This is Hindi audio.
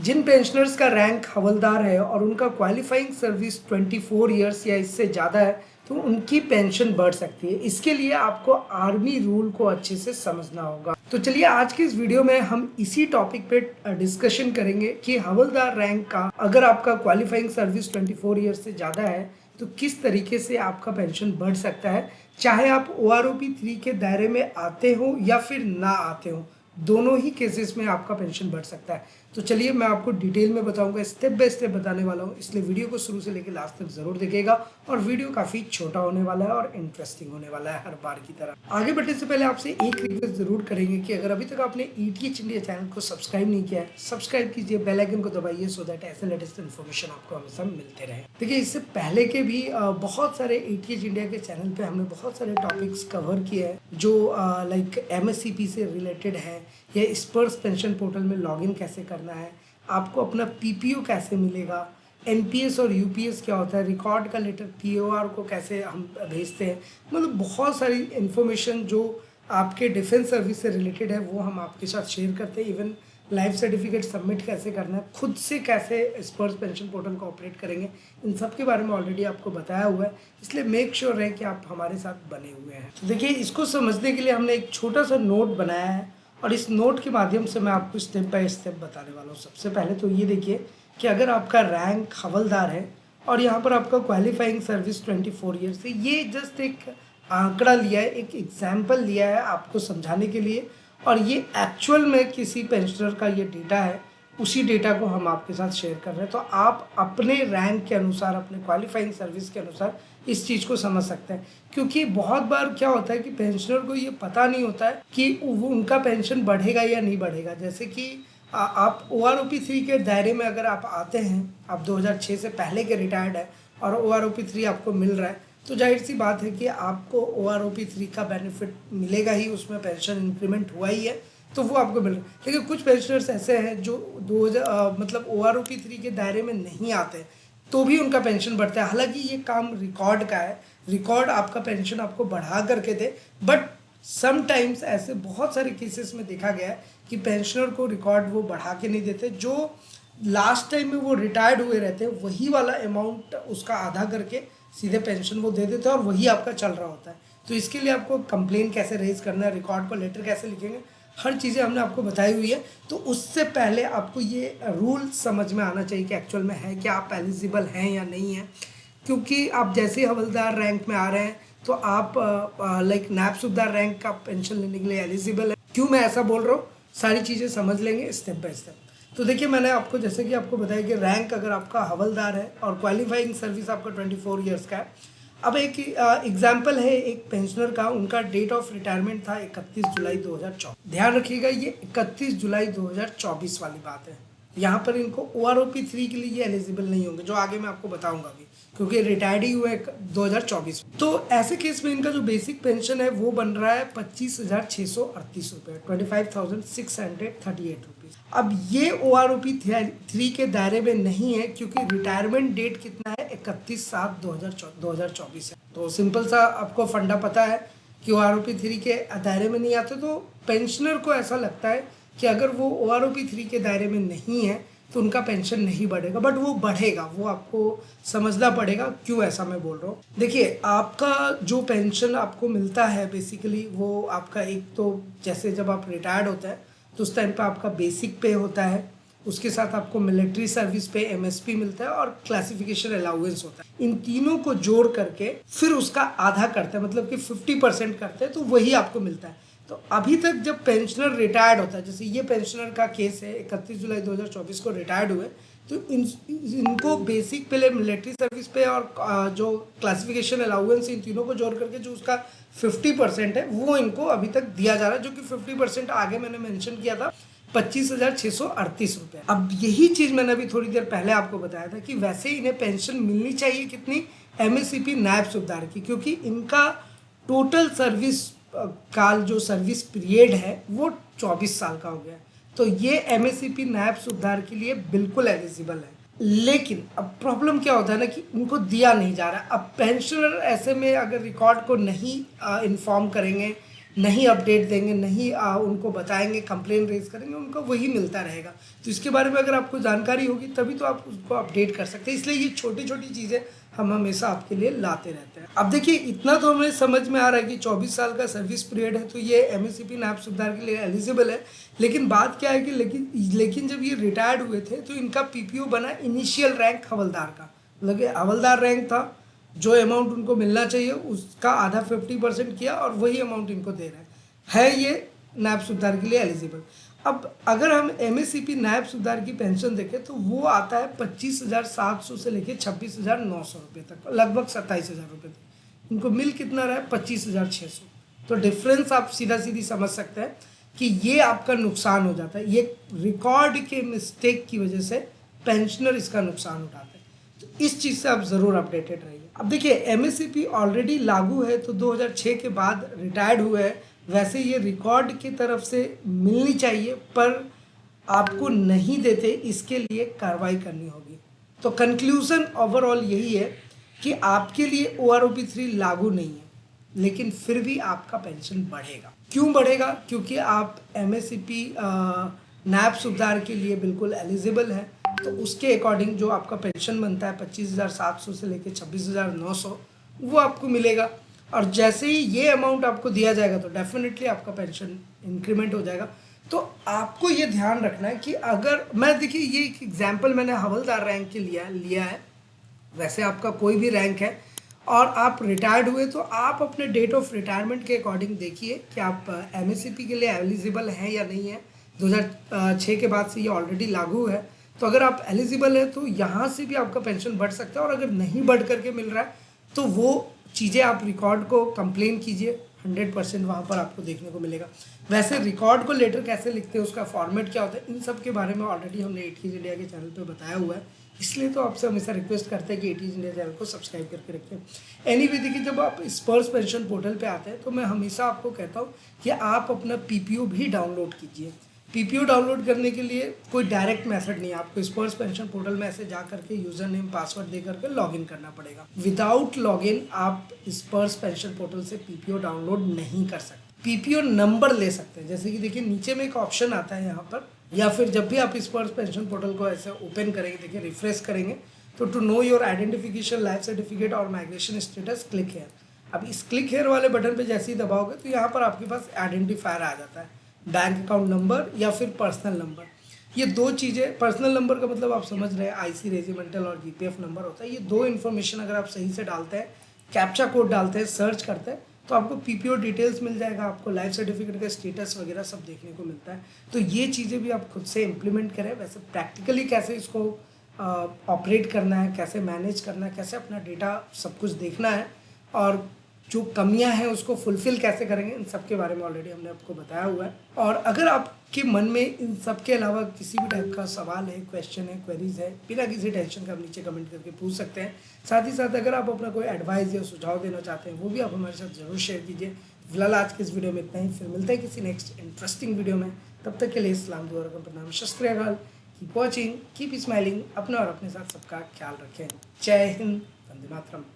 जिन पेंशनर्स का रैंक हवलदार है और उनका क्वालिफाइंग सर्विस 24 ईयर्स या इससे ज़्यादा है तो उनकी पेंशन बढ़ सकती है। इसके लिए आपको आर्मी रूल को अच्छे से समझना होगा। तो चलिए आज की इस वीडियो में हम इसी टॉपिक पे डिस्कशन करेंगे कि हवलदार रैंक का अगर आपका क्वालिफाइंग सर्विस 24 ईयर्स से ज़्यादा है तो किस तरीके से आपका पेंशन बढ़ सकता है, चाहे आप OROP 3 के दायरे में आते हो या फिर ना आते हो, दोनों ही केसेस में आपका पेंशन बढ़ सकता है। तो चलिए मैं आपको डिटेल में बताऊंगा, स्टेप बाय स्टेप बताने वाला हूँ, इसलिए वीडियो को शुरू से लेकर लास्ट तक जरूर देखिएगा। और वीडियो काफ़ी छोटा होने वाला है और इंटरेस्टिंग होने वाला है हर बार की तरह। आगे बढ़ने से पहले आपसे एक रिक्वेस्ट जरूर करेंगे कि अगर अभी तक आपने ETH इंडिया चैनल को सब्सक्राइब नहीं किया है, सब्सक्राइब कीजिए, बेल आइकन को दबाइए सो दैट ऐसे लेटेस्ट इन्फॉर्मेशन आपको हमेशा मिलते रहे। देखिए इससे पहले के भी बहुत सारे ETH इंडिया के चैनल पे हमने बहुत सारे टॉपिक्स कवर किए हैं जो लाइक MSCP से रिलेटेड है, या स्पर्श पेंशन पोर्टल में लॉगिन कैसे करना है, आपको अपना PPO कैसे मिलेगा, NPS और UPS क्या होता है, रिकॉर्ड का लेटर POR को कैसे हम भेजते हैं, मतलब बहुत सारी इन्फॉर्मेशन जो आपके डिफेंस सर्विस से रिलेटेड है वो हम आपके साथ शेयर करते हैं। इवन लाइफ सर्टिफिकेट सबमिट कैसे करना है, खुद से कैसे स्पर्श पेंशन पोर्टल को ऑपरेट करेंगे, इन सब के बारे में ऑलरेडी आपको बताया हुआ है, इसलिए मेक श्योर है कि आप हमारे साथ बने हुए हैं। तो देखिए इसको समझने के लिए हमने एक छोटा सा नोट बनाया है और इस नोट के माध्यम से मैं आपको स्टेप बाय स्टेप बताने वाला हूँ। सबसे पहले तो ये देखिए कि अगर आपका रैंक हवलदार है और यहाँ पर आपका क्वालिफाइंग सर्विस 24 ईयर्स है, ये जस्ट एक आंकड़ा लिया है, एक एग्जाम्पल लिया है आपको समझाने के लिए, और ये एक्चुअल में किसी पेंशनर का ये डेटा है, उसी डेटा को हम आपके साथ शेयर कर रहे हैं। तो आप अपने रैंक के अनुसार, अपने क्वालिफाइंग सर्विस के अनुसार इस चीज़ को समझ सकते हैं, क्योंकि बहुत बार क्या होता है कि पेंशनर को ये पता नहीं होता है कि उनका पेंशन बढ़ेगा या नहीं बढ़ेगा। जैसे कि आप OROP 3 के दायरे में अगर आप आते हैं, आप 2006 से पहले के रिटायर्ड है और OROP 3 आपको मिल रहा है, तो जाहिर सी बात है कि आपको OROP 3 का बेनिफिट मिलेगा ही, उसमें पेंशन इंक्रीमेंट हुआ ही है तो वो आपको मिल रहा है। लेकिन कुछ पेंशनर्स ऐसे हैं जो 2000 मतलब OROP 3 के दायरे में नहीं आते तो भी उनका पेंशन बढ़ता है। हालांकि ये काम रिकॉर्ड का है, रिकॉर्ड आपका पेंशन आपको बढ़ा करके दे, बट समटाइम्स ऐसे बहुत सारे केसेस में देखा गया है कि पेंशनर को रिकॉर्ड वो बढ़ा के नहीं देते, जो लास्ट टाइम में वो रिटायर्ड हुए रहते हैं वही वाला अमाउंट उसका आधा करके सीधे पेंशन वो दे देते हैं और वही आपका चल रहा होता है। तो इसके लिए आपको कंप्लेन कैसे रेज करना है, रिकॉर्ड पर लेटर कैसे लिखेंगे, हर चीज़ें हमने आपको बताई हुई है। तो उससे पहले आपको ये रूल समझ में आना चाहिए कि एक्चुअल में है क्या, आप एलिजिबल हैं या नहीं है, क्योंकि आप जैसे ही हवलदार रैंक में आ रहे हैं तो आप लाइक नायब सूबेदार रैंक का पेंशन लेने के लिए एलिजिबल है। क्यों मैं ऐसा बोल रहा हूँ, सारी चीज़ें समझ लेंगे स्टेप बाय स्टेप। तो देखिए मैंने आपको जैसे कि आपको बताया कि रैंक अगर आपका हवलदार है और क्वालिफाइंग सर्विस आपका 24 ईयर्स का है। अब एक एग्जाम्पल है एक पेंशनर का, उनका डेट ऑफ रिटायरमेंट था 31 जुलाई 2024। ध्यान रखिएगा ये 31 जुलाई 2024 वाली बात है। यहाँ पर इनको OROP 3 के लिए ये एलिजिबल नहीं होंगे, जो आगे मैं आपको बताऊंगा अभी, क्योंकि रिटायर्ड ही हुए 2024। तो ऐसे केस में इनका जो बेसिक पेंशन है वो बन रहा है 25,638 रुपये, 25,638 रुपीज़। अब ये OROP 3 के दायरे में नहीं है, क्योंकि रिटायरमेंट डेट कितना है, 31/7/2024 है। तो सिंपल सा आपको फंडा पता है कि OROP 3 के दायरे में नहीं आते, तो पेंशनर को ऐसा लगता है कि अगर वो OROP 3 के दायरे में नहीं है तो उनका पेंशन नहीं बढ़ेगा, बट वो बढ़ेगा, वो आपको समझना पड़ेगा क्यों ऐसा मैं बोल रहा हूँ। देखिए आपका जो पेंशन आपको मिलता है बेसिकली वो आपका, एक तो जैसे जब आप रिटायर्ड होता है तो उस टाइम पे आपका बेसिक पे होता है, उसके साथ आपको मिलिट्री सर्विस पे MSP मिलता है और क्लासिफिकेशन अलाउंस होता है। इन तीनों को जोड़ करके फिर उसका आधा करते हैं, मतलब कि 50% करते हैं, तो वही आपको मिलता है। तो अभी तक जब पेंशनर रिटायर्ड होता है, जैसे ये पेंशनर का केस है 31 जुलाई 2024 को रिटायर्ड हुए, तो इनको बेसिक पे, मिलिट्री सर्विस पे और जो क्लासिफिकेशन अलाउंस, इन तीनों को जोड़ करके जो उसका 50% है वो इनको अभी तक दिया जा रहा है, जो कि 50% आगे मैंने मेंशन किया था 25,638 रुपये। अब यही चीज़ मैंने अभी थोड़ी देर पहले आपको बताया था कि वैसे इन्हें पेंशन मिलनी चाहिए कितनी, MSCP नायब सूबेदार की, क्योंकि इनका टोटल सर्विस काल जो सर्विस पीरियड है वो 24 साल का हो गया, तो ये MSCP नायब सूबेदार के लिए बिल्कुल एलिजिबल है। लेकिन अब प्रॉब्लम क्या होता है ना कि उनको दिया नहीं जा रहा। अब पेंशनर ऐसे में अगर रिकॉर्ड को नहीं इन्फॉर्म करेंगे नहीं अपडेट देंगे, नहीं उनको बताएंगे, कंप्लेन रेज करेंगे, उनको वही मिलता रहेगा। तो इसके बारे में अगर आपको जानकारी होगी तभी तो आप उसको अपडेट कर सकते हैं। इसलिए ये छोटी छोटी चीज़ें हम हमेशा आपके लिए लाते रहते हैं। अब देखिए, इतना तो हमें समझ में आ रहा है कि 24 साल का सर्विस पीरियड है तो ये MSCP नैब सुधार के लिए एलिजिबल है। लेकिन बात क्या है कि लेकिन जब ये रिटायर्ड हुए थे तो इनका PPO बना इनिशियल रैंक हवलदार का, मतलब हवलदार रैंक था, जो अमाउंट उनको मिलना चाहिए उसका आधा 50% किया और वही अमाउंट इनको दे रहे हैं। ये नायब सूबेदार के लिए एलिजिबल। अब अगर हम MSCP नायब सूबेदार की पेंशन देखें तो वो आता है 25,700 से लेके 26,900 रुपये तक, लगभग 27,000 रुपये तक। इनको मिल कितना रहा है? 25,600। तो डिफरेंस आप सीधा सीधी समझ सकते हैं कि ये आपका नुकसान हो जाता है। ये रिकॉर्ड के मिस्टेक की वजह से पेंशनर इसका नुकसान उठाते हैं। तो इस चीज़ से आप ज़रूर अपडेटेड रहिए। अब देखिए, MSCP ऑलरेडी लागू है तो 2006 के बाद रिटायर्ड हुए हैं। वैसे ये रिकॉर्ड की तरफ से मिलनी चाहिए, पर आपको नहीं देते, इसके लिए कार्रवाई करनी होगी। तो कंक्लूजन ओवरऑल यही है कि आपके लिए OROP 3 लागू नहीं है, लेकिन फिर भी आपका पेंशन बढ़ेगा। क्यों बढ़ेगा? क्योंकि आप MSCP नैब सुधार के लिए बिल्कुल एलिजिबल है। तो उसके अकॉर्डिंग जो आपका पेंशन बनता है 25,700 से लेकर 26,900 वो आपको मिलेगा। और जैसे ही ये अमाउंट आपको दिया जाएगा तो डेफिनेटली आपका पेंशन इंक्रीमेंट हो जाएगा। तो आपको ये ध्यान रखना है कि अगर देखिए, ये एक एग्जाम्पल मैंने हवलदार रैंक के लिया है। वैसे आपका कोई भी रैंक है और आप रिटायर्ड हुए तो आप अपने डेट ऑफ रिटायरमेंट के अकॉर्डिंग देखिए कि आप MSCP के लिए एलिजिबल हैं या नहीं है। 2006 के बाद से ये ऑलरेडी लागू है। तो अगर आप एलिजिबल है तो यहाँ से भी आपका पेंशन बढ़ सकता है, और अगर नहीं बढ़ करके मिल रहा है तो वो चीज़ें आप रिकॉर्ड को कंप्लेन कीजिए, 100% वहाँ पर आपको देखने को मिलेगा। वैसे रिकॉर्ड को लेटर कैसे लिखते हैं, उसका फॉर्मेट क्या होता है, इन सब के बारे में ऑलरेडी हमने एटीज इंडिया के चैनल पे बताया हुआ है। इसलिए तो आपसे हमेशा रिक्वेस्ट करते हैं कि एटीज इंडिया चैनल को सब्सक्राइब करके रखें। एनीवे देखिए, जब आप स्पर्श पेंशन पोर्टल पे आते हैं तो मैं हमेशा आपको कहता हूँ कि आप अपना PPO भी डाउनलोड कीजिए। PPO डाउनलोड करने के लिए कोई डायरेक्ट मेथड नहीं है, आपको स्पर्श पेंशन पोर्टल में ऐसे जा करके यूजर नेम पासवर्ड दे करके लॉगिन करना पड़ेगा। विदाउट लॉगिन आप स्पर्श पेंशन पोर्टल से PPO डाउनलोड नहीं कर सकते। PPO नंबर ले सकते हैं, जैसे कि देखिए नीचे में एक ऑप्शन आता है यहाँ पर, या फिर जब भी आप स्पर्श पेंशन पोर्टल को ऐसे ओपन करेंगे, देखिए रिफ्रेश करेंगे तो to know your identification, life certificate और माइग्रेशन स्टेटस, क्लिक हेयर। अब इस क्लिक हेयर वाले बटन पे जैसे ही दबाओगे तो यहाँ पर आपके पास आइडेंटिफायर आ जाता है, बैंक अकाउंट नंबर या फिर पर्सनल नंबर। ये दो चीज़ें, पर्सनल नंबर का मतलब आप समझ रहे हैं, IC, रेजिमेंटल और GPF नंबर होता है। ये दो इन्फॉर्मेशन अगर आप सही से डालते हैं, कैप्चा कोड डालते हैं, सर्च करते हैं, तो आपको PPO डिटेल्स मिल जाएगा, आपको लाइफ सर्टिफिकेट का स्टेटस वगैरह सब देखने को मिलता है। तो ये चीज़ें भी आप खुद से इम्प्लीमेंट करें। वैसे प्रैक्टिकली कैसे इसको ऑपरेट करना है, कैसे मैनेज करना है, कैसे अपना डेटा सब कुछ देखना है, और जो कमियां हैं उसको फुलफिल कैसे करेंगे, इन सब के बारे में ऑलरेडी हमने आपको बताया हुआ है। और अगर आपके मन में इन सब के अलावा किसी भी टाइप का सवाल है, क्वेश्चन है, क्वेरीज है, बिना किसी टेंशन का आप नीचे कमेंट करके पूछ सकते हैं। साथ ही साथ अगर आप अपना कोई एडवाइस या सुझाव देना चाहते हैं वो भी आप हमारे साथ ज़रूर शेयर कीजिए। फिलहाल आज के इस वीडियो में इतना ही, फिर मिलते हैं किसी नेक्स्ट इंटरेस्टिंग वीडियो में। तब तक के लिए इस्लाम दुआ रकम प्रणाम, शस्त्र अकाल, कीप वॉचिंग, कीप स्माइलिंग, अपना और अपने साथ सबका ख्याल रखें। जय हिंद, वंदे मातरम।